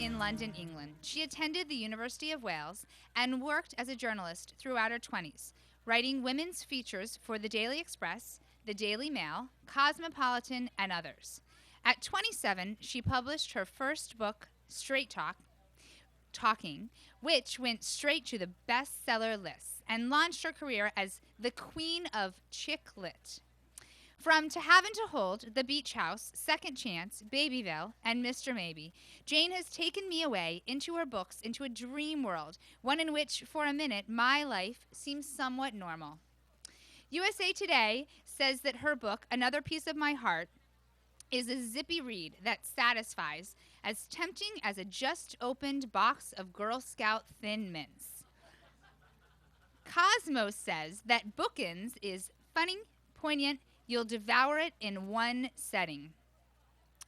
in London, England. She attended the University of Wales and worked as a journalist throughout her 20s, writing women's features for the Daily Express, the Daily Mail, Cosmopolitan, and others. At 27, she published her first book, Straight Talking, which went straight to the bestseller lists and launched her career as the queen of chick lit. From To Have and to Hold, The Beach House, Second Chance, Babyville, and Mr. Maybe, Jane has taken me away into her books into a dream world, one in which, for a minute, my life seems somewhat normal. USA Today says that her book, Another Piece of My Heart, is a zippy read that satisfies, as tempting as a just-opened box of Girl Scout Thin Mints. Cosmos says that Bookends is funny, poignant, you'll devour it in one setting.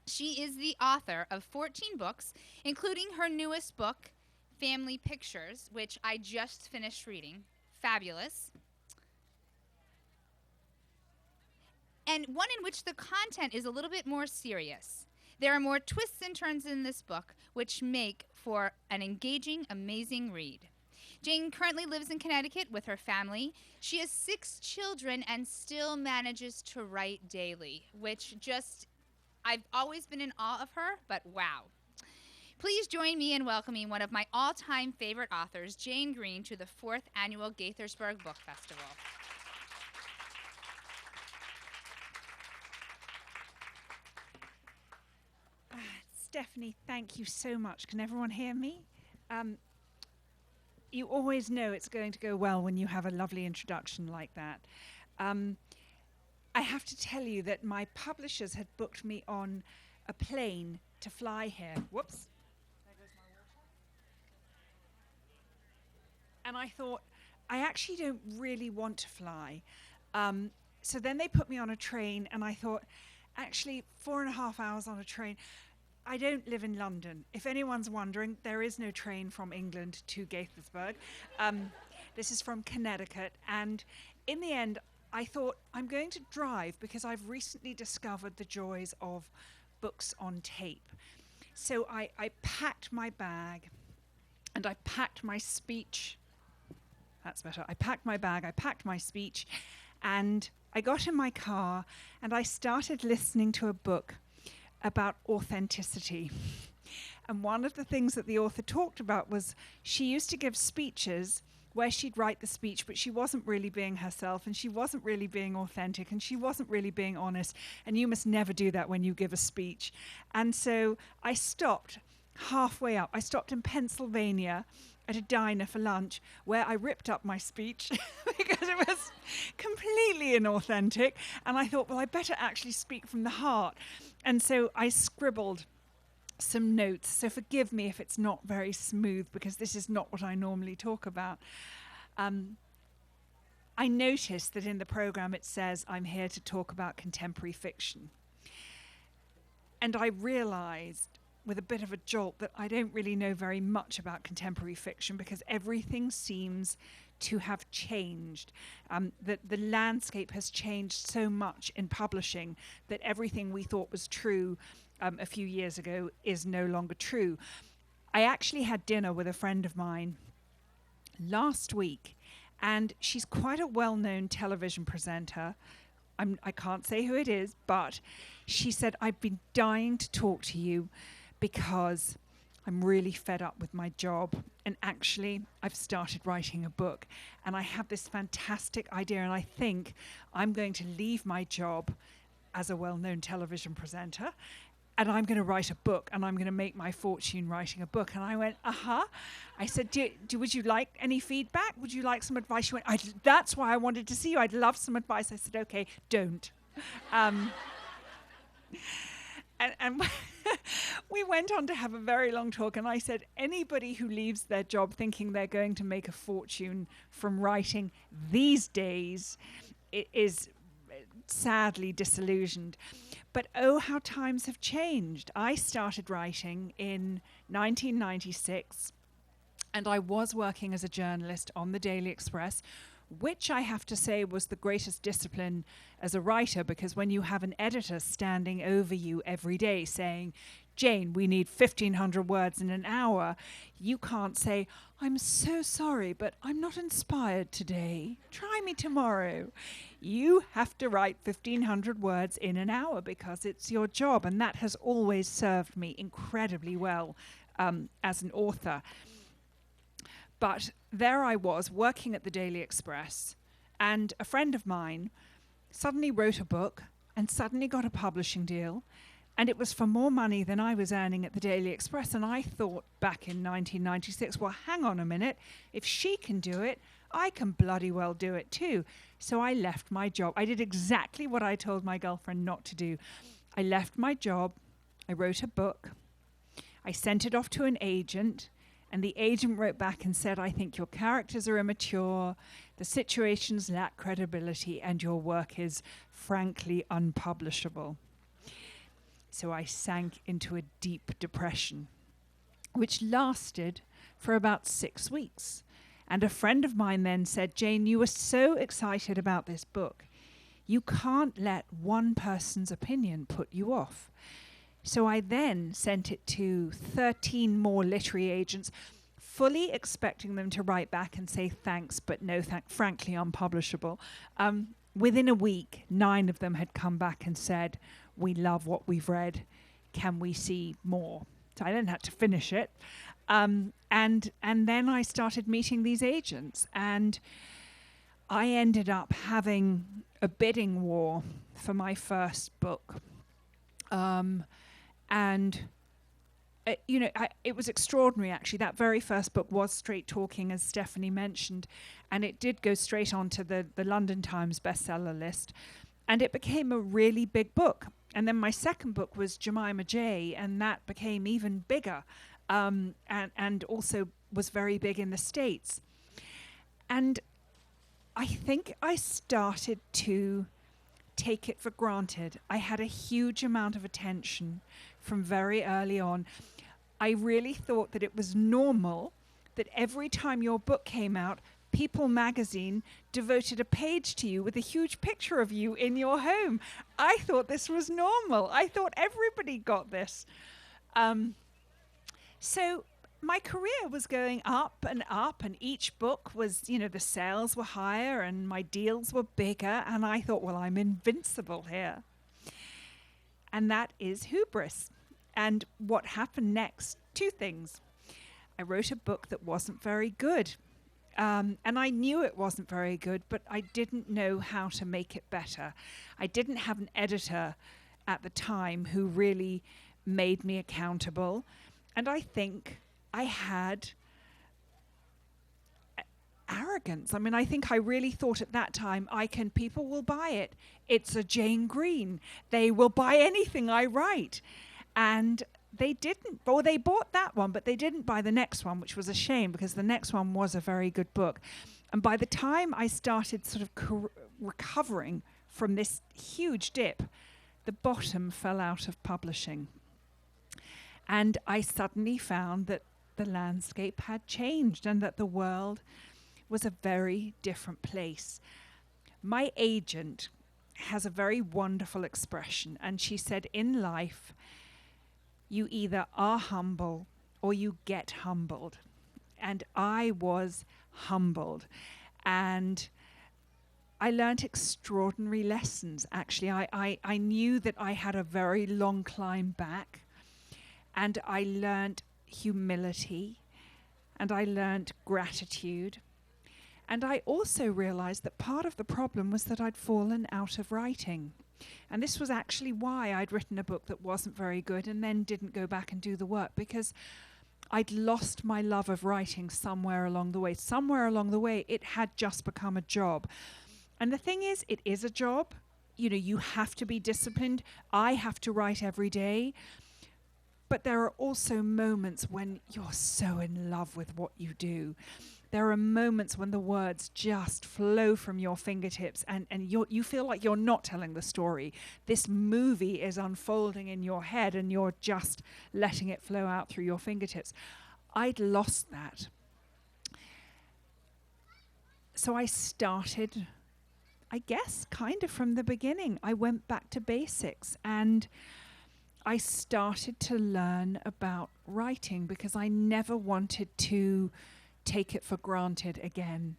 She is the author of 14 books, including her newest book, Family Pictures, which I just finished reading. Fabulous. And one in which the content is a little bit more serious. There are more twists and turns in this book, which make for an engaging, amazing read. Jane currently lives in Connecticut with her family. She has 6 children and still manages to write daily, which I've always been in awe of her, but wow. Please join me in welcoming one of my all-time favorite authors, Jane Green, to the 4th Annual Gaithersburg Book Festival. Stephanie, thank you so much. Can everyone hear me? You always know it's going to go well when you have a lovely introduction like that. I have to tell you that my publishers had booked me on a plane to fly here. Whoops. There goes my water. And I thought, I actually don't really want to fly. So then they put me on a train, and I thought, actually, 4.5 hours on a train. I don't live in London. If anyone's wondering, there is no train from England to Gaithersburg. This is from Connecticut. And in the end, I thought, I'm going to drive because I've recently discovered the joys of books on tape. So I packed my bag and I packed my speech. That's better. I packed my bag, I packed my speech, and I got in my car and I started listening to a book about authenticity. And one of the things that the author talked about was she used to give speeches where she'd write the speech, but she wasn't really being herself, and she wasn't really being authentic, and she wasn't really being honest. And you must never do that when you give a speech. And so I stopped halfway up. I stopped in Pennsylvania at a diner for lunch where I ripped up my speech because it was completely inauthentic. And I thought, well, I better actually speak from the heart. And so I scribbled some notes. So forgive me if it's not very smooth because this is not what I normally talk about. I noticed that in the program it says I'm here to talk about contemporary fiction. And I realized with a bit of a jolt that I don't really know very much about contemporary fiction because everything seems to have changed. The landscape has changed so much in publishing that everything we thought was true a few years ago is no longer true. I actually had dinner with a friend of mine last week, and she's quite a well-known television presenter. I can't say who it is, but she said, I've been dying to talk to you because I'm really fed up with my job. And actually, I've started writing a book. And I have this fantastic idea. And I think I'm going to leave my job as a well-known television presenter. And I'm going to write a book. And I'm going to make my fortune writing a book. And I went, uh-huh. I said, would you like any feedback? Would you like some advice? She went, that's why I wanted to see you. I'd love some advice. I said, okay, don't. And we went on to have a very long talk, and I said, anybody who leaves their job thinking they're going to make a fortune from writing these days is sadly disillusioned. But oh, how times have changed. I started writing in 1996, and I was working as a journalist on the Daily Express, which I have to say was the greatest discipline as a writer, because when you have an editor standing over you every day saying, Jane, we need 1,500 words in an hour, you can't say, I'm so sorry, but I'm not inspired today. Try me tomorrow. You have to write 1,500 words in an hour because it's your job, and that has always served me incredibly well as an author. But there I was working at the Daily Express, and a friend of mine suddenly wrote a book and suddenly got a publishing deal, and it was for more money than I was earning at the Daily Express. And I thought back in 1996, well, hang on a minute, if she can do it, I can bloody well do it too. So I left my job. I did exactly what I told my girlfriend not to do. I left my job, I wrote a book, I sent it off to an agent, and the agent wrote back and said, I think your characters are immature, the situations lack credibility, and your work is frankly unpublishable. So I sank into a deep depression, which lasted for about 6 weeks. And a friend of mine then said, Jane, you were so excited about this book. You can't let one person's opinion put you off. So I then sent it to 13 more literary agents, fully expecting them to write back and say thanks, but no, frankly unpublishable. Within a week, 9 of them had come back and said, we love what we've read. Can we see more? So I then had to finish it. And then I started meeting these agents, and I ended up having a bidding war for my first book. It was extraordinary, actually. That very first book was straight talking, as Stephanie mentioned, and it did go straight onto the London Times bestseller list, and it became a really big book. And then my second book was Jemima J, and that became even bigger, and also was very big in the States. And I think I started to take it for granted. I had a huge amount of attention from very early on. I really thought that it was normal that every time your book came out, People magazine devoted a page to you with a huge picture of you in your home. I thought this was normal. I thought everybody got this. So my career was going up, and each book was, the sales were higher and my deals were bigger, and I thought, well, I'm invincible here. And that is hubris. And what happened next? 2 things. I wrote a book that wasn't very good. And I knew it wasn't very good, but I didn't know how to make it better. I didn't have an editor at the time who really made me accountable. And I think I had arrogance. I think I really thought at that time, people will buy it. It's a Jane Green. They will buy anything I write. And they didn't. Well, they bought that one, but they didn't buy the next one, which was a shame because the next one was a very good book. And by the time I started sort of recovering from this huge dip, the bottom fell out of publishing. And I suddenly found that the landscape had changed and that the world was a very different place. My agent has a very wonderful expression, and she said, in life, you either are humble or you get humbled. And I was humbled. And I learned extraordinary lessons, actually. I knew that I had a very long climb back. And I learned humility. And I learned gratitude. And I also realized that part of the problem was that I'd fallen out of writing. And this was actually why I'd written a book that wasn't very good and then didn't go back and do the work, because I'd lost my love of writing somewhere along the way. Somewhere along the way, it had just become a job. And the thing is, it is a job. You have to be disciplined. I have to write every day. But there are also moments when you're so in love with what you do. There are moments when the words just flow from your fingertips and you feel like you're not telling the story. This movie is unfolding in your head and you're just letting it flow out through your fingertips. I'd lost that. So I started, I guess, kind of from the beginning. I went back to basics and I started to learn about writing because I never wanted to take it for granted again.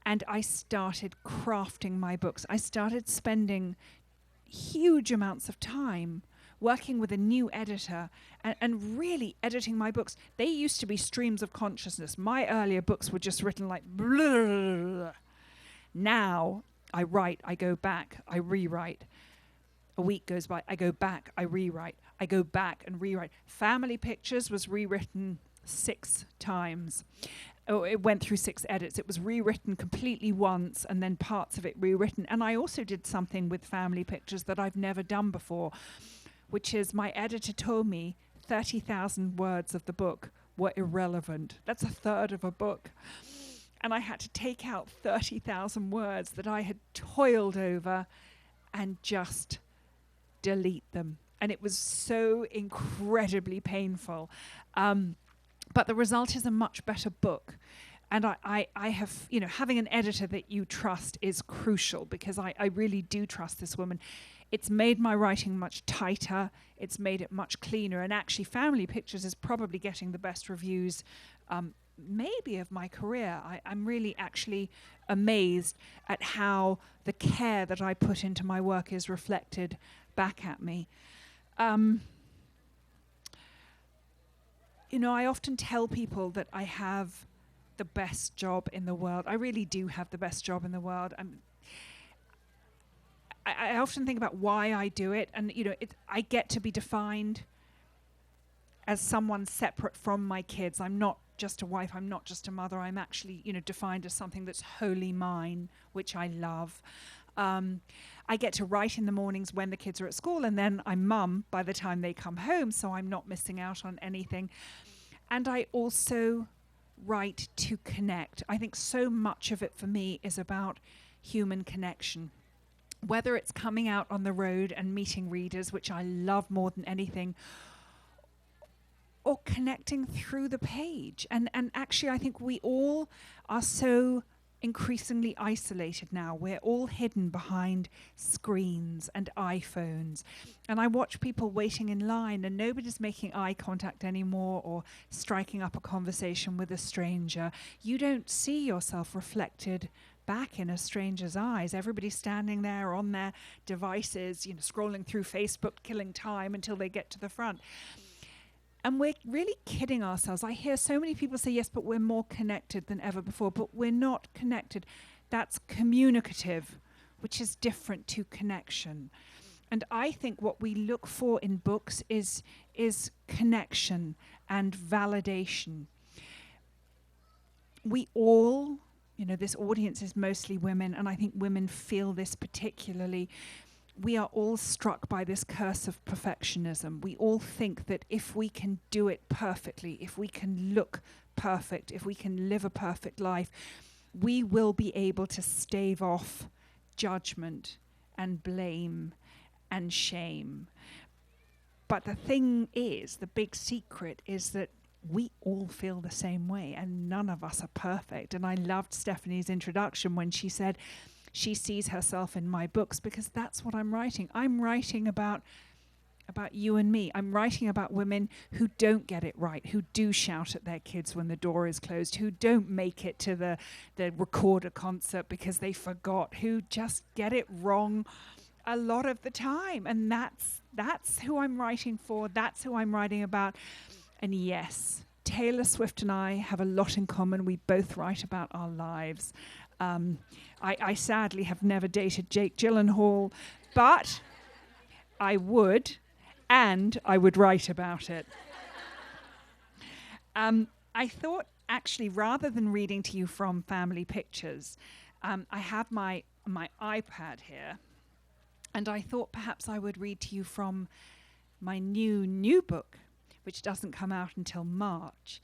And I started crafting my books. I started spending huge amounts of time working with a new editor and really editing my books. They used to be streams of consciousness. My earlier books were just written like blah, blah, blah, blah. Now I write, I go back, I rewrite. A week goes by, I go back, I rewrite. I go back and rewrite. Family Pictures was rewritten 6 times. Oh, it went through 6 edits. It was rewritten completely once and then parts of it rewritten. And I also did something with Family Pictures that I've never done before, which is my editor told me 30,000 words of the book were irrelevant. That's a third of a book. And I had to take out 30,000 words that I had toiled over and just delete them. And it was so incredibly painful. But the result is a much better book. And I have, having an editor that you trust is crucial because I really do trust this woman. It's made my writing much tighter. It's made it much cleaner. And actually, Family Pictures is probably getting the best reviews maybe of my career. I'm really actually amazed at how the care that I put into my work is reflected back at me. I often tell people that I have the best job in the world. I really do have the best job in the world. I often think about why I do it, and I get to be defined as someone separate from my kids. I'm not just a wife. I'm not just a mother. I'm actually, defined as something that's wholly mine, which I love. I get to write in the mornings when the kids are at school, and then I'm mum by the time they come home, so I'm not missing out on anything. And I also write to connect. I think so much of it for me is about human connection. Whether it's coming out on the road and meeting readers, which I love more than anything, or connecting through the page. And actually, I think we all are so increasingly isolated now. We're all hidden behind screens and iPhones. And I watch people waiting in line and nobody's making eye contact anymore or striking up a conversation with a stranger. You don't see yourself reflected back in a stranger's eyes. Everybody's standing there on their devices, scrolling through Facebook, killing time until they get to the front. And we're really kidding ourselves. I hear so many people say, yes, but we're more connected than ever before. But we're not connected. That's communicative, which is different to connection. And I think what we look for in books is connection and validation. We all, this audience is mostly women, and I think women feel this particularly. We are all struck by this curse of perfectionism. We all think that if we can do it perfectly, if we can look perfect, if we can live a perfect life, we will be able to stave off judgment and blame and shame. But the thing is, the big secret is that we all feel the same way and none of us are perfect. And I loved Stephanie's introduction when she said, she sees herself in my books because that's what I'm writing. I'm writing about you and me. I'm writing about women who don't get it right, who do shout at their kids when the door is closed, who don't make it to the recorder concert because they forgot, who just get it wrong a lot of the time. And that's who I'm writing for. That's who I'm writing about. And yes, Taylor Swift and I have a lot in common. We both write about our lives. I sadly have never dated Jake Gyllenhaal, but I would, and I would write about it. I thought, actually, rather than reading to you from Family Pictures, I have my iPad here, and I thought perhaps I would read to you from my new book, which doesn't come out until March.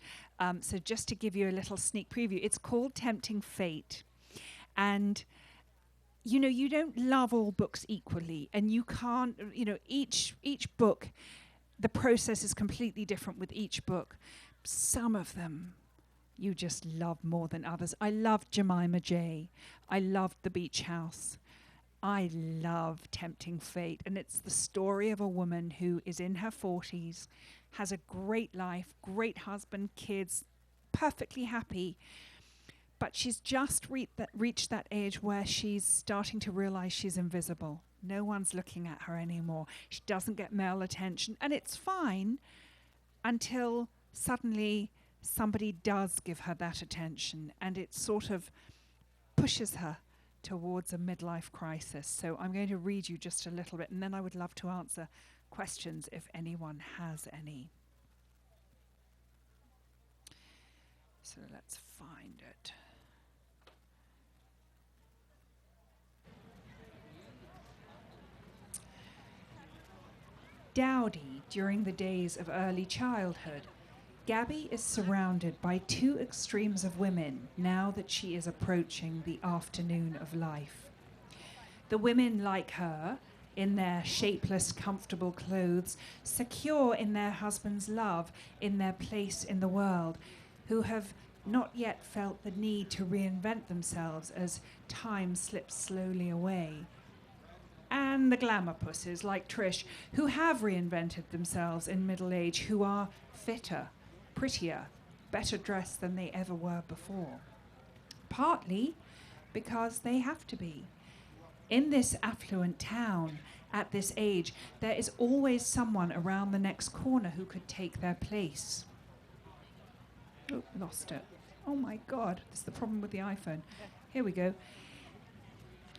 So just to give you a little sneak preview, it's called Tempting Fate. And, you don't love all books equally, and you can't, each book, the process is completely different with each book. Some of them you just love more than others. I loved Jemima J. I loved The Beach House. I love Tempting Fate, and it's the story of a woman who is in her 40s, has a great life, great husband, kids, perfectly happy, but she's just reached that age where she's starting to realize she's invisible. No one's looking at her anymore. She doesn't get male attention, and it's fine until suddenly somebody does give her that attention, and it sort of pushes her towards a midlife crisis. So I'm going to read you just a little bit, and then I would love to answer questions if anyone has any. So let's find it. Dowdy during the days of early childhood. Gabby is surrounded by two extremes of women now that she is approaching the afternoon of life. The women like her, in their shapeless, comfortable clothes, secure in their husband's love, in their place in the world, who have not yet felt the need to reinvent themselves as time slips slowly away. And the glamour pussies like Trish, who have reinvented themselves in middle age, who are fitter, prettier, better dressed than they ever were before. Partly because they have to be. In this affluent town, at this age, there is always someone around the next corner who could take their place. Oh, lost it. Oh my God, this is the problem with the iPhone. Here we go.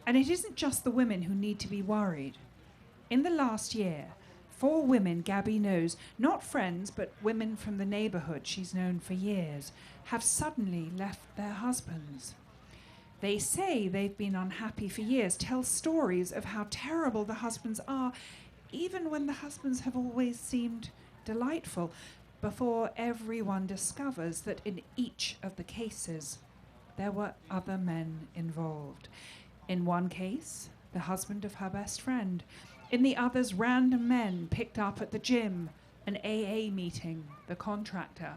And it isn't just the women who need to be worried. In the last year, 4 women Gabby knows, not friends, but women from the neighborhood she's known for years, have suddenly left their husbands. They say they've been unhappy for years, tell stories of how terrible the husbands are, even when the husbands have always seemed delightful, before everyone discovers that in each of the cases, there were other men involved. In one case, the husband of her best friend. In the others, random men picked up at the gym, an AA meeting, the contractor.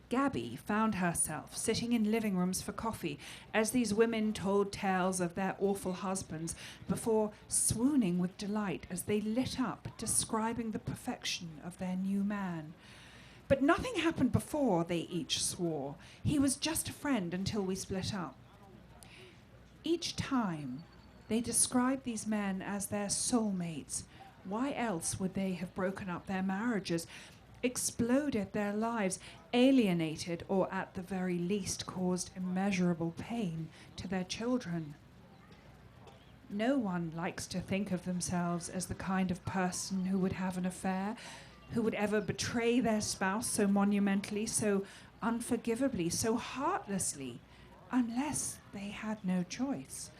Gabby found herself sitting in living rooms for coffee as these women told tales of their awful husbands before swooning with delight as they lit up, describing the perfection of their new man. But nothing happened before, they each swore. He was just a friend until we split up. Each time, they described these men as their soulmates. Why else would they have broken up their marriages, exploded their lives, alienated, or at the very least caused immeasurable pain to their children? No one likes to think of themselves as the kind of person who would have an affair, who would ever betray their spouse so monumentally, so unforgivably, so heartlessly, unless they had no choice,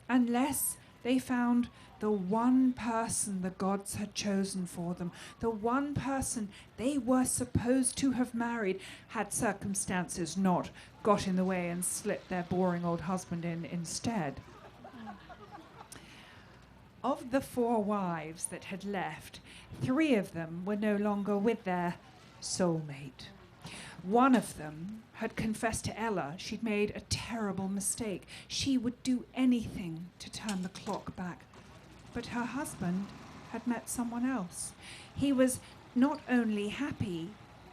unless they found the one person the gods had chosen for them, the one person they were supposed to have married, had circumstances not got in the way and slipped their boring old husband in instead. Of the 4 wives that had left, 3 of them were no longer with their soulmate. One of them had confessed to Ella she'd made a terrible mistake. She would do anything to turn the clock back. But her husband had met someone else. He was not only happy,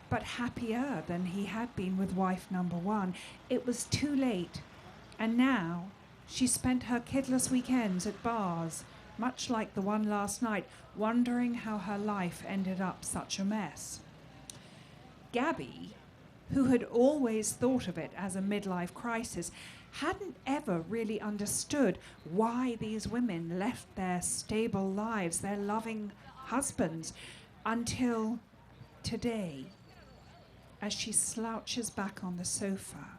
but happier than he had been with wife number 1. It was too late, and now she spent her kidless weekends at bars, much like the one last night, wondering how her life ended up such a mess. Gabby, who had always thought of it as a midlife crisis, hadn't ever really understood why these women left their stable lives, their loving husbands, until today, as she slouches back on the sofa,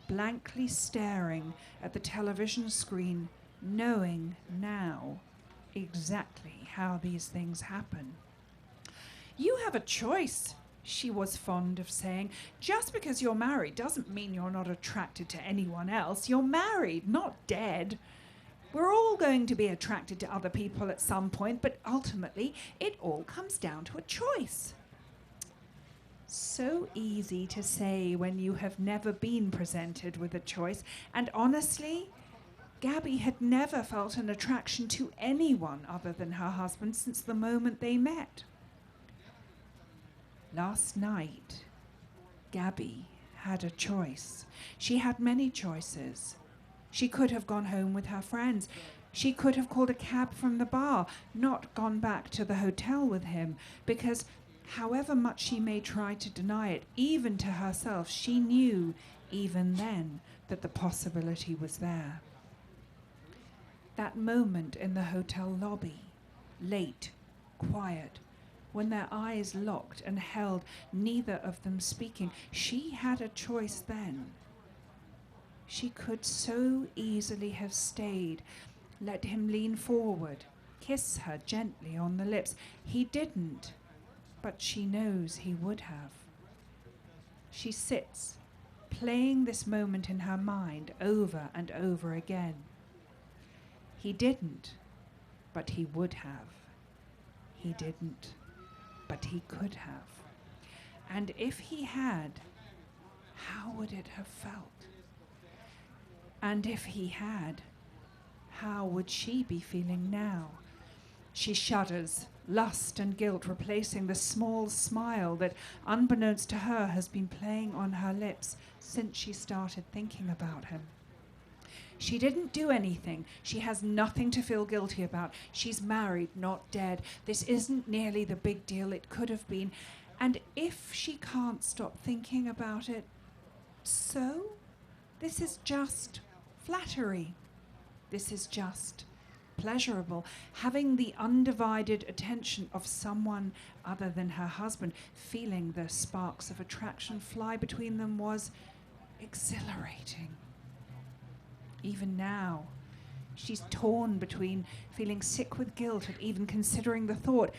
blankly staring at the television screen, knowing now exactly how these things happen. You have a choice, she was fond of saying. Just because you're married doesn't mean you're not attracted to anyone else. You're married, not dead. We're all going to be attracted to other people at some point, but ultimately it all comes down to a choice. So easy to say when you have never been presented with a choice. And honestly, Gabby had never felt an attraction to anyone other than her husband since the moment they met. Last night, Gabby had a choice. She had many choices. She could have gone home with her friends. She could have called a cab from the bar, not gone back to the hotel with him, because however much she may try to deny it, even to herself, she knew even then that the possibility was there. That moment in the hotel lobby, late, quiet, when their eyes locked and held, neither of them speaking, she had a choice then. She could so easily have stayed, let him lean forward, kiss her gently on the lips. He didn't, but she knows he would have. She sits, playing this moment in her mind over and over again. He didn't, but he would have. He didn't, but he could have. And if he had, how would it have felt? And if he had, how would she be feeling now? She shudders, lust and guilt replacing the small smile that, unbeknownst to her, has been playing on her lips since she started thinking about him. She didn't do anything. She has nothing to feel guilty about. She's married, not dead. This isn't nearly the big deal it could have been. And if she can't stop thinking about it, so this is just flattery. This is just pleasurable. Having the undivided attention of someone other than her husband, feeling the sparks of attraction fly between them was exhilarating. Even now, she's torn between feeling sick with guilt at even considering the thought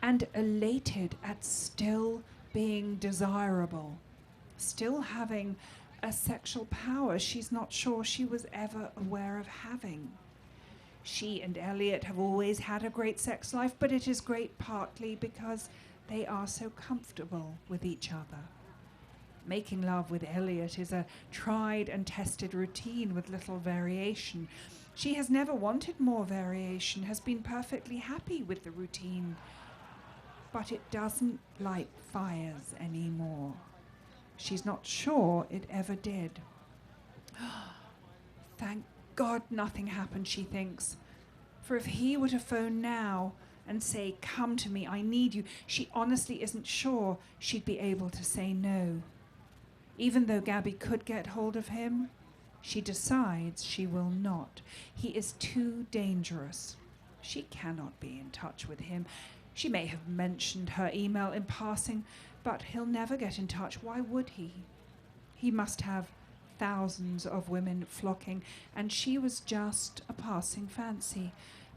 and elated at still being desirable, still having a sexual power she's not sure she was ever aware of having. She and Elliot have always had a great sex life, but it is great partly because they are so comfortable with each other. Making love with Elliot is a tried and tested routine with little variation. She has never wanted more variation, has been perfectly happy with the routine. But it doesn't light fires anymore. She's not sure it ever did. Thank God nothing happened, she thinks. For if he were to phone now and say, "Come to me, I need you," she honestly isn't sure she'd be able to say no. Even though Gabby could get hold of him, she decides she will not. He is too dangerous. She cannot be in touch with him. She may have mentioned her email in passing, but he'll never get in touch. Why would he? He must have thousands of women flocking, and she was just a passing fancy.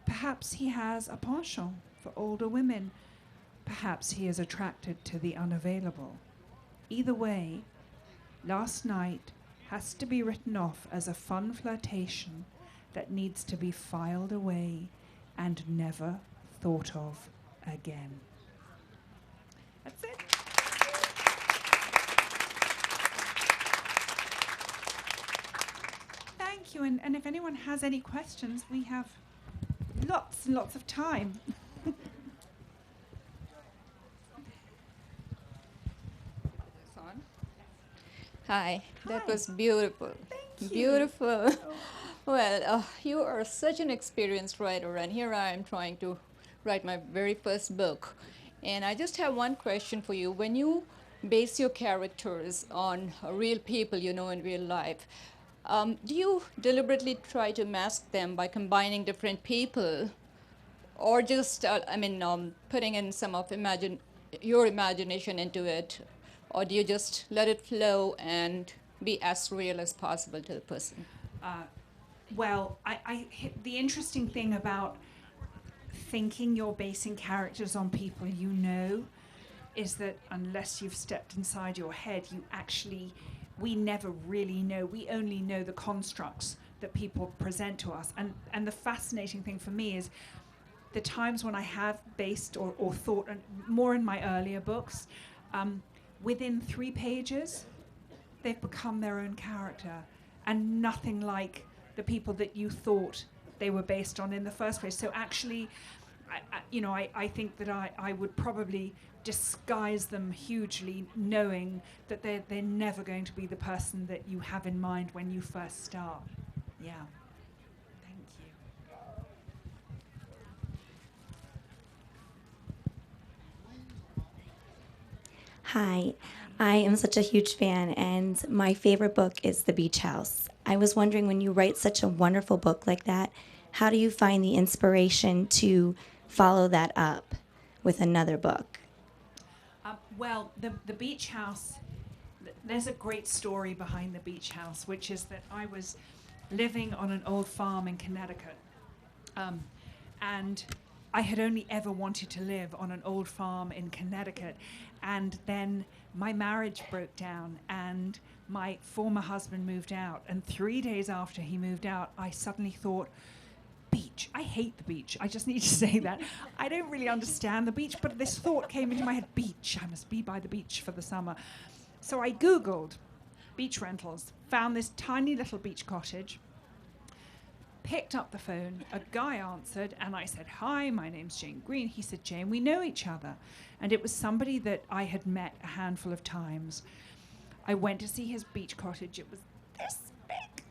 Perhaps he has a penchant for older women. Perhaps he is attracted to the unavailable. Either way, last night has to be written off as a fun flirtation that needs to be filed away and never thought of again. That's it. Thank you. And if anyone has any questions, we have lots and lots of time. Hi, that Hi. was beautiful. Thank you. Beautiful. Oh. Well, you are such an experienced writer, and here I am trying to write my very first book. And I just have one question for you. When you base your characters on real people you know in real life, do you deliberately try to mask them by combining different people, or just, putting in some of your imagination into it, or do you just let it flow and be as real as possible to the person? Well, the interesting thing about thinking you're basing characters on people you know is that unless you've stepped inside your head, we never really know. We only know the constructs that people present to us. And the fascinating thing for me is the times when I have based or thought, and more in my earlier books, within 3 pages, they've become their own character, and nothing like the people that you thought they were based on in the first place. So actually, I think that I would probably disguise them hugely, knowing that they're never going to be the person that you have in mind when you first start. Yeah. Thank you. Hi, I am such a huge fan, and my favorite book is The Beach House. I was wondering, when you write such a wonderful book like that, how do you find the inspiration to follow that up with another book? Well, the beach house, there's a great story behind the beach house, which is that I was living on an old farm in Connecticut. And I had only ever wanted to live on an old farm in Connecticut. And then my marriage broke down and my former husband moved out. And 3 days after he moved out, I suddenly thought, beach. I hate the beach. I just need to say that. I don't really understand the beach, but this thought came into my head, beach. I must be by the beach for the summer. So I Googled beach rentals, found this tiny little beach cottage, picked up the phone, a guy answered, and I said, "Hi, my name's Jane Green." He said, "Jane, we know each other." And it was somebody that I had met a handful of times. I went to see his beach cottage. It was this big.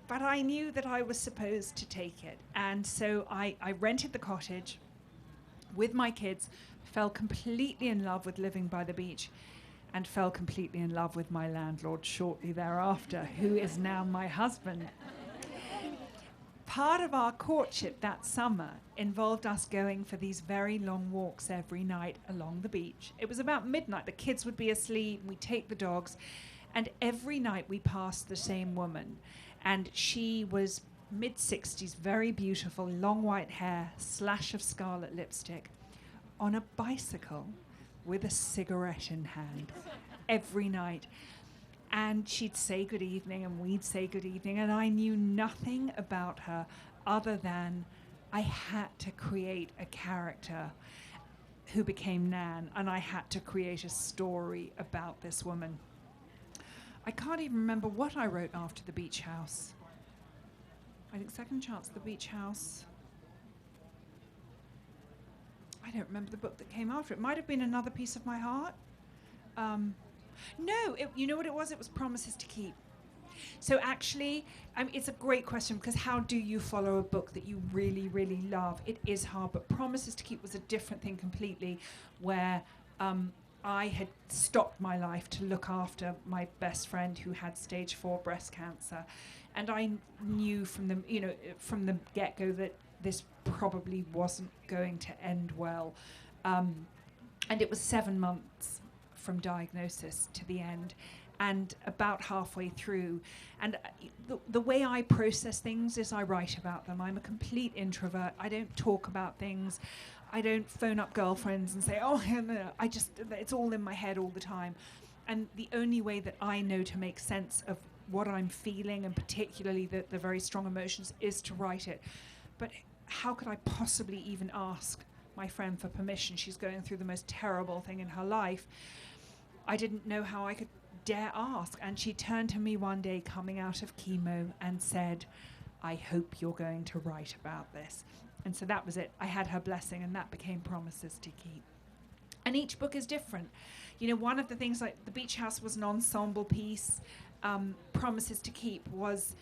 But I knew that I was supposed to take it. And so I rented the cottage with my kids, fell completely in love with living by the beach, and fell completely in love with my landlord shortly thereafter, who is now my husband. Part of our courtship that summer involved us going for these very long walks every night along the beach. It was about midnight. The kids would be asleep. We'd take the dogs. And every night we passed the same woman. And she was mid-60s, very beautiful, long white hair, slash of scarlet lipstick, on a bicycle with a cigarette in hand every night. And she'd say good evening and we'd say good evening, and I knew nothing about her other than I had to create a character who became Nan, and I had to create a story about this woman. I can't even remember what I wrote after The Beach House. I think Second Chance, The Beach House. I don't remember the book that came after. It might have been Another Piece of My Heart. No, you know what it was? It was Promises to Keep. So actually, it's a great question, because how do you follow a book that you really, really love? It is hard, but Promises to Keep was a different thing completely, where I had stopped my life to look after my best friend who had stage 4 breast cancer. And I knew from the get-go that this probably wasn't going to end well. And it was 7 months from diagnosis to the end, and about halfway through. And the way I process things is I write about them. I'm a complete introvert. I don't talk about things. I don't phone up girlfriends and say, "Oh, it's all in my head all the time." And the only way that I know to make sense of what I'm feeling, and particularly the very strong emotions, is to write it. But how could I possibly even ask my friend for permission? She's going through the most terrible thing in her life. I didn't know how I could dare ask. And she turned to me one day coming out of chemo and said, "I hope you're going to write about this." And so that was it. I had her blessing, and that became Promises to Keep. And each book is different. One of the things, like The Beach House was an ensemble piece. Promises to Keep was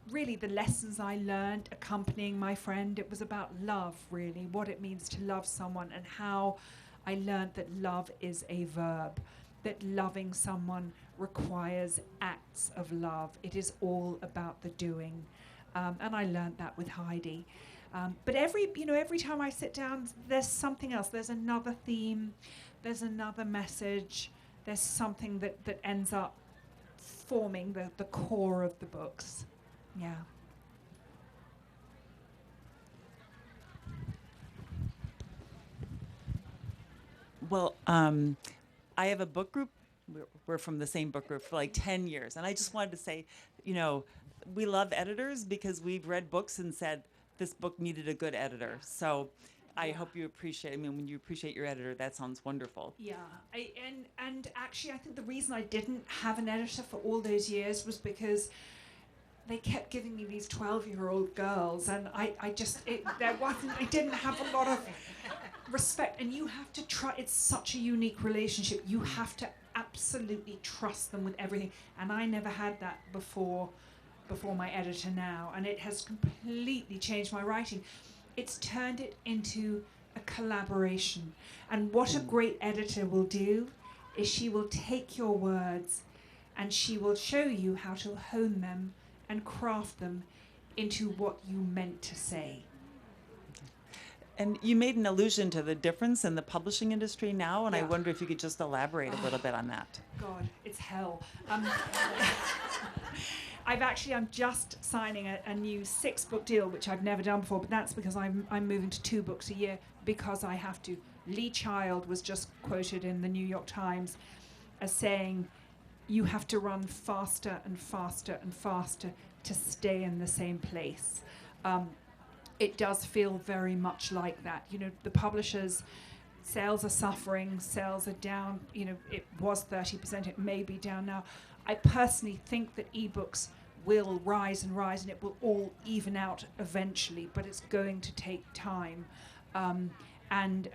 really the lessons I learned accompanying my friend. It was about love, really, what it means to love someone, and how I learned that love is a verb, that loving someone requires acts of love. It is all about the doing. And I learned that with Heidi. But every time I sit down, there's something else. There's another theme. There's another message. There's something that ends up forming the core of the books. Yeah. Well, I have a book group. We're from the same book group for like 10 years. And I just wanted to say, we love editors because we've read books and said this book needed a good editor. So I hope you appreciate. I mean, when you appreciate your editor, that sounds wonderful. Yeah, and actually, I think the reason I didn't have an editor for all those years was because they kept giving me these 12-year-old girls, and I didn't have a lot of respect. And you have to try. It's such a unique relationship. You have to absolutely trust them with everything. And I never had that before my editor now, and it has completely changed my writing. It's turned it into a collaboration. And what a great editor will do is she will take your words and she will show you how to hone them and craft them into what you meant to say. And you made an allusion to the difference in the publishing industry now, and I Yeah. wonder if you could just elaborate a little bit on that. God, it's hell. I'm just signing a new 6-book deal, which I've never done before, but that's because I'm moving to 2 books a year because I have to. Lee Child was just quoted in the New York Times as saying, you have to run faster and faster and faster to stay in the same place. It does feel very much like that. You know, the publishers, sales are suffering, sales are down. You know, it was 30%, it may be down now. I personally think that ebooks will rise and rise, and it will all even out eventually, but it's going to take time. And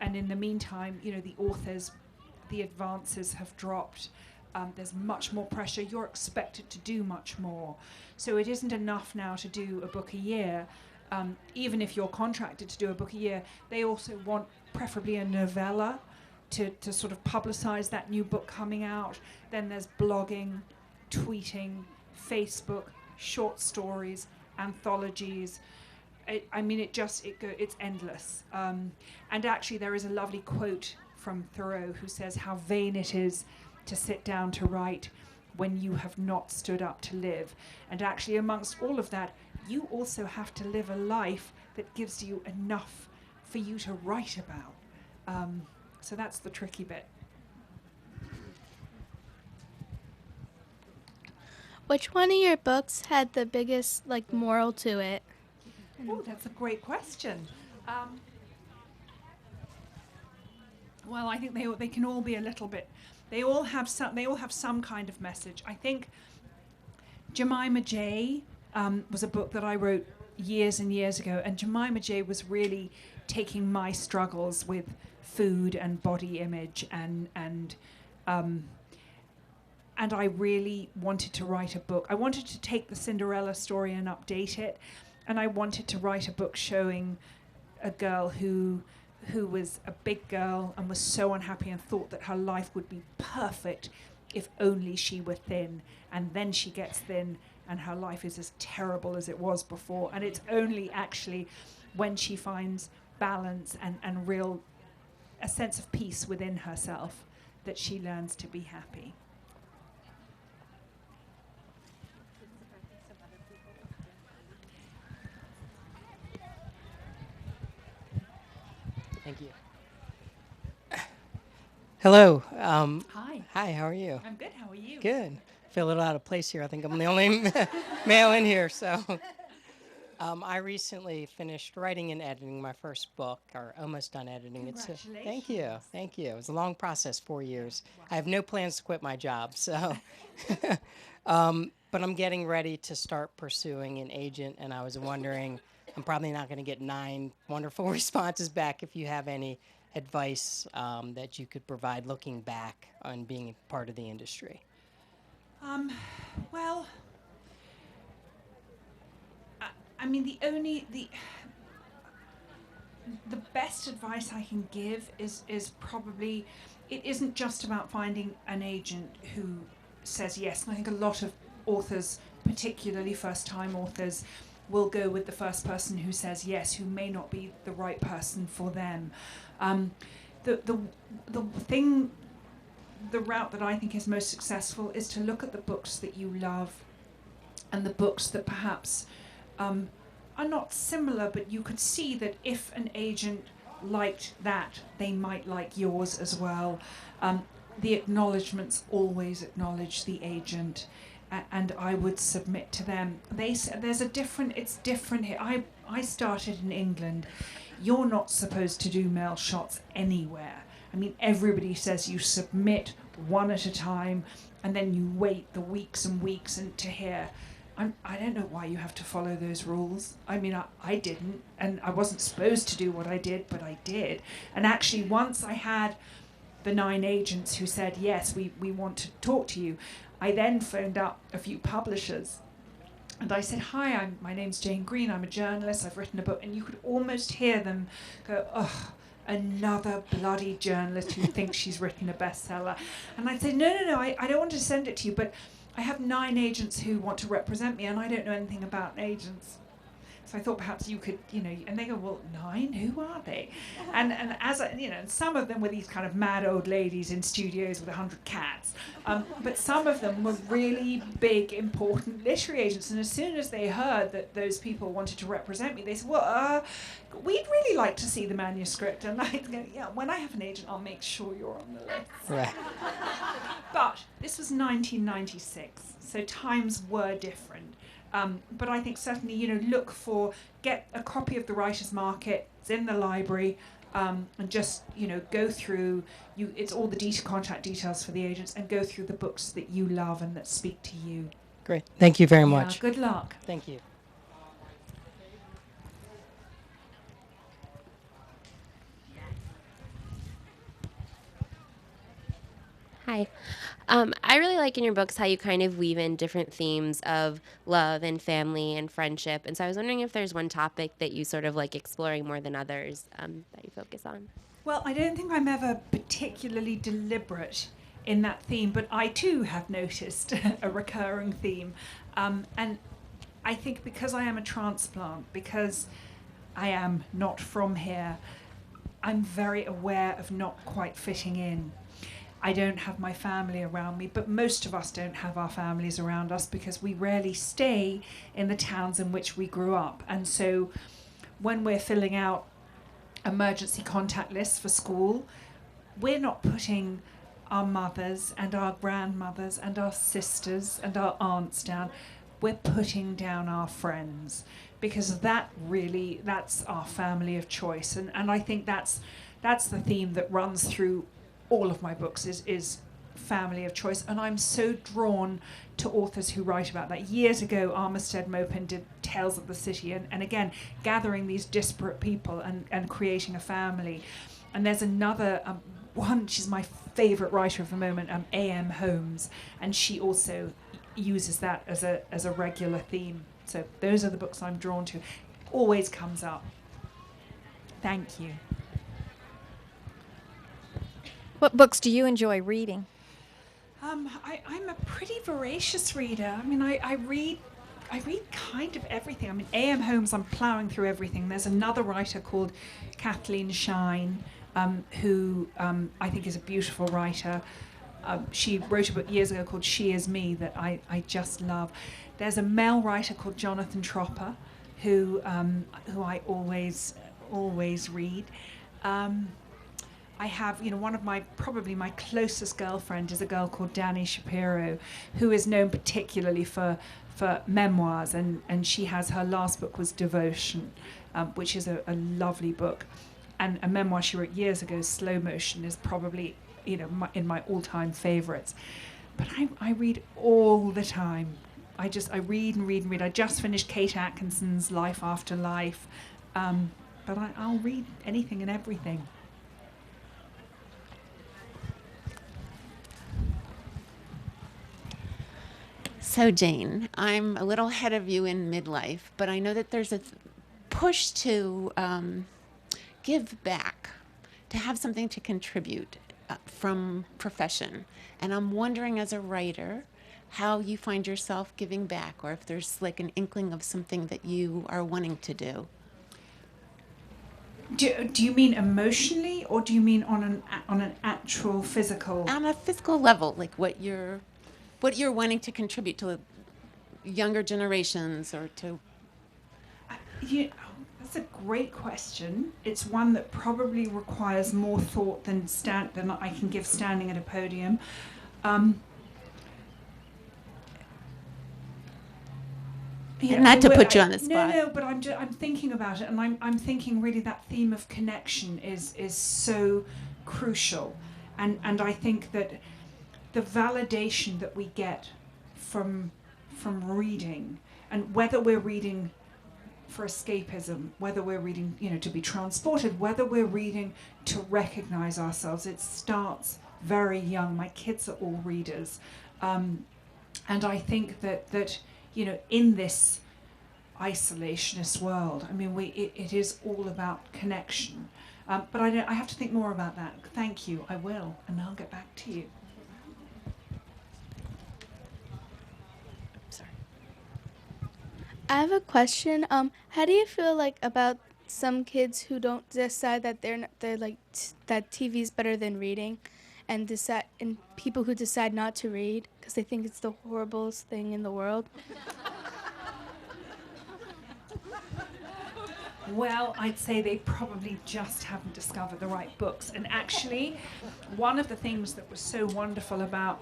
in the meantime, you know, the authors, the advances have dropped. There's much more pressure. You're expected to do much more. So it isn't enough now to do a book a year. Even if you're contracted to do a book a year, they also want preferably a novella to sort of publicize that new book coming out. Then there's blogging, tweeting, Facebook, short stories, anthologies. It's endless. And actually there is a lovely quote from Thoreau who says how vain it is to sit down to write when you have not stood up to live. And actually amongst all of that, you also have to live a life that gives you enough for you to write about. So that's the tricky bit. Which one of your books had the biggest moral to it? Oh, that's a great question. Well, I think they can all be a little bit. They all have some kind of message. I think Jemima J was a book that I wrote years and years ago, and Jemima J was really taking my struggles with food and body image and I really wanted to write a book. I wanted to take the Cinderella story and update it, and I wanted to write a book showing a girl who was a big girl and was so unhappy and thought that her life would be perfect if only she were thin, and then she gets thin and her life is as terrible as it was before. And it's only actually when she finds balance and real a sense of peace within herself that she learns to be happy. Thank you. Hello. Hi. Hi, how are you? I'm good. How are you? Good. Feel a little out of place here. I think I'm the only male in here. So I recently finished writing and editing my first book, or almost done editing it. So thank you. Thank you. It was a long process, 4 years. Wow. I have no plans to quit my job. So, but I'm getting ready to start pursuing an agent, and I was wondering, I'm probably not going to get 9 wonderful responses back. If you have any advice that you could provide looking back on being part of the industry. Well, I mean, the best advice I can give is probably, it isn't just about finding an agent who says yes. And I think a lot of authors, particularly first-time authors, will go with the first person who says yes, who may not be the right person for them. The route that I think is most successful is to look at the books that you love and the books that perhaps are not similar, but you could see that if an agent liked that, they might like yours as well. The acknowledgements always acknowledge the agent, and I would submit to them. It's different here. I started in England. you're not supposed to do mail shots anywhere. I mean, everybody says you submit one at a time and then you wait the weeks and weeks and to hear. I don't know why you have to follow those rules. I mean, I didn't, and I wasn't supposed to do what I did, but I did. And actually, once I had the 9 agents who said, yes, we want to talk to you, I then phoned up a few publishers. And I said, hi, my name's Jane Green, I'm a journalist, I've written a book. And you could almost hear them go, oh, another bloody journalist who thinks she's written a bestseller. And I'd say, no, I don't want to send it to you, but I have 9 agents who want to represent me, and I don't know anything about agents. So I thought perhaps you could, and they go, well, 9? Who are they? And as and some of them were these kind of mad old ladies in studios with 100 cats. But some of them were really big, important literary agents. And as soon as they heard that those people wanted to represent me, they said, well, we'd really like to see the manuscript. And I'd go, yeah, when I have an agent, I'll make sure you're on the list. Right. But this was 1996, so times were different. But I think certainly, get a copy of The Writer's Market. It's in the library, and just, go through. It's all the contact details for the agents, and go through the books that you love and that speak to you. Great. Thank you very much. Good luck. Thank you. Hi. I really like in your books how you kind of weave in different themes of love and family and friendship. And so I was wondering if there's one topic that you sort of like exploring more than others that you focus on. Well, I don't think I'm ever particularly deliberate in that theme, but I too have noticed a recurring theme. And I think because I am a transplant, because I am not from here, I'm very aware of not quite fitting in. I don't have my family around me, but most of us don't have our families around us because we rarely stay in the towns in which we grew up. And so when we're filling out emergency contact lists for school, we're not putting our mothers and our grandmothers and our sisters and our aunts down. We're putting down our friends because that's our family of choice. And I think that's the theme that runs through all of my books is family of choice, and I'm so drawn to authors who write about that. Years ago, Armistead Maupin did Tales of the City, and again, gathering these disparate people and creating a family. And there's another one, she's my favourite writer of the moment, A.M. Holmes, and she also uses that as a regular theme. So those are the books I'm drawn to. Always comes up. Thank you. What books do you enjoy reading? I'm a pretty voracious reader. I mean, I read kind of everything. I mean, A.M. Holmes, I'm ploughing through everything. There's another writer called Kathleen Shine, who I think is a beautiful writer. She wrote a book years ago called She Is Me that I just love. There's a male writer called Jonathan Tropper, who I always read. I have, one of my closest girlfriend is a girl called Dani Shapiro, who is known particularly for memoirs, and she has, her last book was Devotion, which is a lovely book. And a memoir she wrote years ago, Slow Motion, is probably, in my all-time favorites. But I read all the time. I read and read and read. I just finished Kate Atkinson's Life After Life, but I'll read anything and everything. So Jane, I'm a little ahead of you in midlife, but I know that there's a push to give back, to have something to contribute from profession. And I'm wondering, as a writer, how you find yourself giving back, or if there's like an inkling of something that you are wanting to do. Do you mean emotionally, or do you mean on an actual physical? On a physical level, like what you're wanting to contribute to younger generations, or to... That's a great question. It's one that probably requires more thought than I can give standing at a podium. Not to put you on the spot. No, but I'm thinking about it, and I'm thinking really that theme of connection is so crucial, and I think that the validation that we get from reading, and whether we're reading for escapism, whether we're reading, to be transported, whether we're reading to recognize ourselves, it starts very young. My kids are all readers, and I think that in this isolationist world, I mean, it is all about connection. But I have to think more about that. Thank you. I will, and I'll get back to you. I have a question. How do you feel like about some kids who don't decide that they're like that TV is better than reading, and people who decide not to read because they think it's the horriblest thing in the world? Well, I'd say they probably just haven't discovered the right books. And actually, one of the things that was so wonderful about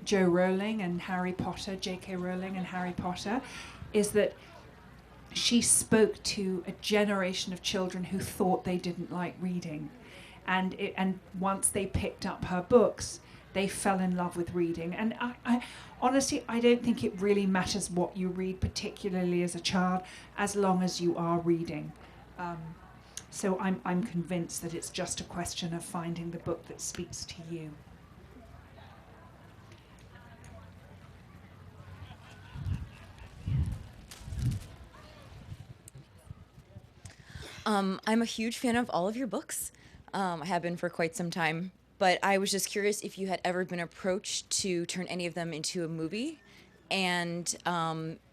J.K. Rowling and Harry Potter, is that she spoke to a generation of children who thought they didn't like reading. And once they picked up her books, they fell in love with reading. And I honestly, I don't think it really matters what you read, particularly as a child, as long as you are reading. So I'm convinced that it's just a question of finding the book that speaks to you. I'm a huge fan of all of your books. I have been for quite some time. But I was just curious if you had ever been approached to turn any of them into a movie, and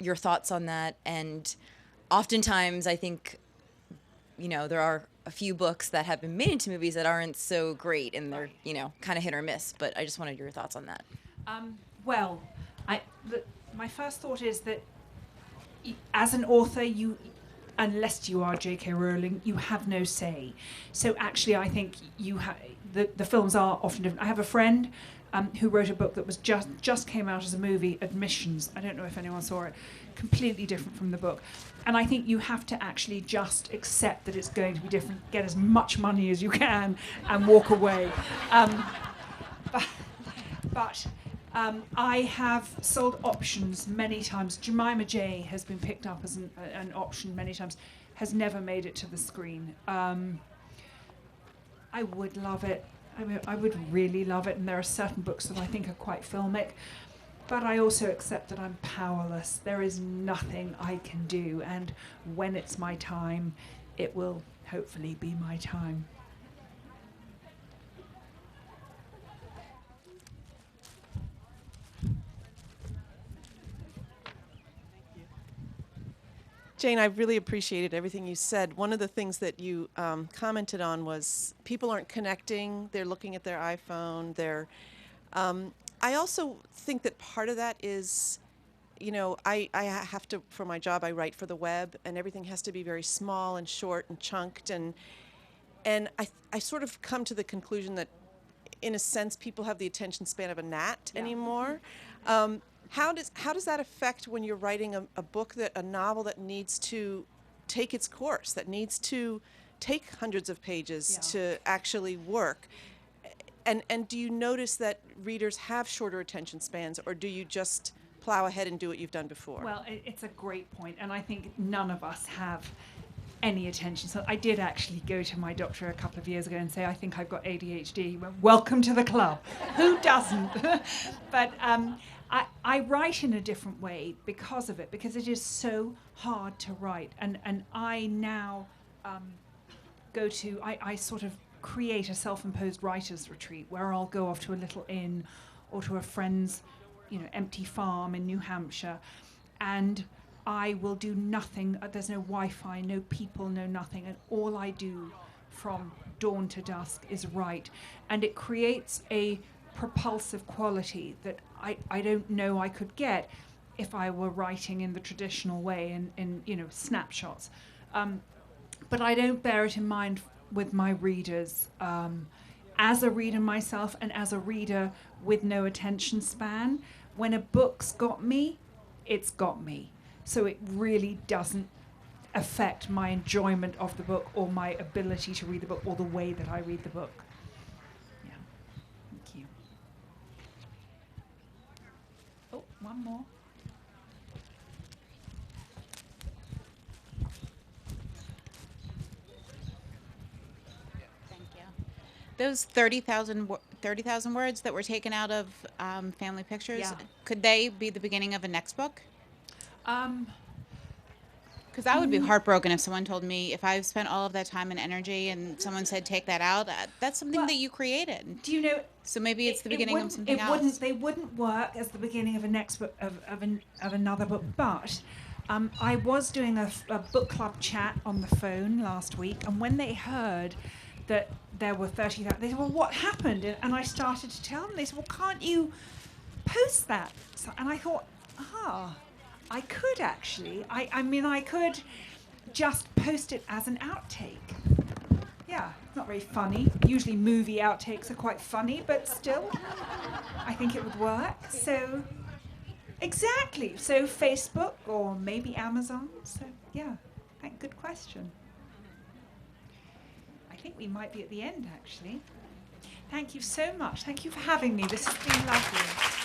your thoughts on that. And oftentimes, I think, there are a few books that have been made into movies that aren't so great, and they're, kind of hit or miss. But I just wanted your thoughts on that. Well, my first thought is that as an author, unless you are J.K. Rowling, you have no say. So actually, I think the films are often different. I have a friend who wrote a book that was just came out as a movie, Admissions. I don't know if anyone saw it. Completely different from the book. And I think you have to actually just accept that it's going to be different, get as much money as you can, and walk away. But I have sold options many times. Jemima J has been picked up as an option many times, has never made it to the screen. I would love it. I would really love it, and there are certain books that I think are quite filmic, but I also accept that I'm powerless. There is nothing I can do, and when it's my time, it will hopefully be my time. Jane, I really appreciated everything you said. One of the things that you commented on was people aren't connecting, they're looking at their iPhone, I also think that part of that is, I have to, for my job, I write for the web, and everything has to be very small and short and chunked, and I sort of come to the conclusion that, in a sense, people have the attention span of a gnat anymore. How does that affect when you're writing a book, a novel that needs to take its course, that needs to take hundreds of pages to actually work? And do you notice that readers have shorter attention spans, or do you just plow ahead and do what you've done before? Well, it's a great point, and I think none of us have any attention. So I did actually go to my doctor a couple of years ago and say, I think I've got ADHD. He went, welcome to the club. Who doesn't? But I write in a different way because of it, because it is so hard to write. And I now I sort of create a self-imposed writer's retreat where I'll go off to a little inn or to a friend's, empty farm in New Hampshire, and I will do nothing. There's no Wi-Fi, no people, no nothing, and all I do from dawn to dusk is write. And it creates a propulsive quality that I don't know I could get if I were writing in the traditional way in snapshots. But I don't bear it in mind with my readers. As a reader myself, and as a reader with no attention span, when a book's got me, it's got me. so it really doesn't affect my enjoyment of the book or my ability to read the book or the way that I read the book. Yeah. Thank you. Oh, one more. Thank you. Those 30,000 words that were taken out of Family Pictures, Yeah. could they be the beginning of a next book? Um, Because I would be heartbroken if someone told me, if I've spent all of that time and energy and someone said, take that out, that's something Well, that you created. do you know? So maybe it's the beginning of something it else. wouldn't. They wouldn't work as the beginning of a next book of another book. But I was doing a book club chat on the phone last week, and when they heard that there were 30,000, they said, "Well, what happened?" And I started to tell them. They said, "Well, can't you post that?" And I thought, I could actually. I mean, I could just post it as an outtake. Yeah, it's not very funny. Usually movie outtakes are quite funny, but still, I think it would work. So, exactly. So Facebook or maybe Amazon. So, yeah, good question. I think we might be at the end, actually. Thank you so much. Thank you for having me. This has been lovely.